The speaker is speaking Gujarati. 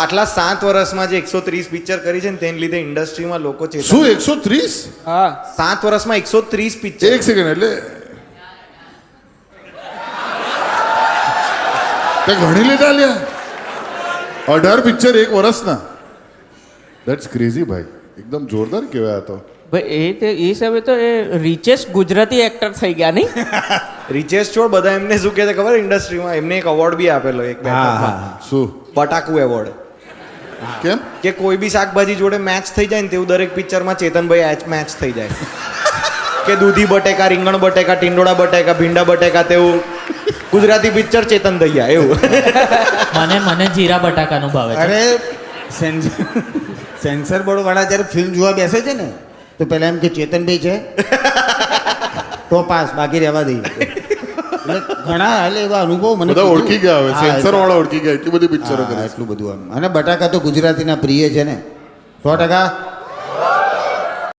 આટલા 7 વર્ષમાં જે 130 પિક્ચર કરી છે ને તેને લીધે ઇન્ડસ્ટ્રીમાં લોકો છે શું 130? હા 7 વર્ષમાં 130 પિક્ચર. એક સેકન્ડ, એટલે તે ઘણી લીધા લ્યા 18 પિક્ચર એક વર્ષના. ધેટ્સ ક્રેઝી ભાઈ, એકદમ જોરદાર કહેવાય આ તો. ભાઈ એ હિસાબે તો એ રિચેસ્ટ ગુજરાતી એક્ટર થઈ ગયા નહીં. રિચેસ્ટ છોડ, બધા એમને શું કહે છે ખબર ઇન્ડસ્ટ્રીમાં? એમને એક અવોર્ડ બી આપેલો એક બે શું? બટાકુ એવોર્ડ. કેમ? કે કોઈ બી શાકભાજી જોડે મેચ થઈ જાય ને તેવું દરેક પિક્ચરમાં ચેતનભાઈ મેચ થઈ જાય. કે દૂધી બટેકા, રીંગણ બટેકા, ટીંડોળા બટેકા, ભીંડા બટેકા, તેવું ગુજરાતી પિક્ચર ચેતન દૈયા એવું. મને જીરા બટાકાનું ભાવે છે. અરે સેન્સર બોર્ડ વાળા જ્યારે ફિલ્મ જોવા બેસે છે ને તો પહેલા એમ કે ચેતનભાઈ છે તો પાસ, બાકી રહેવા દઈએ. એટલે ઘણા એટલે એવા અનુભવ મને બધા ઓળખી ગયા હવે, હા, સેન્સર વાળા ઓળખી ગયા, એટલી બધી પિક્ચરો હા, કરે. એટલું બધું આમ. અને બટાકા તો ગુજરાતીના પ્રિય છે ને 100%.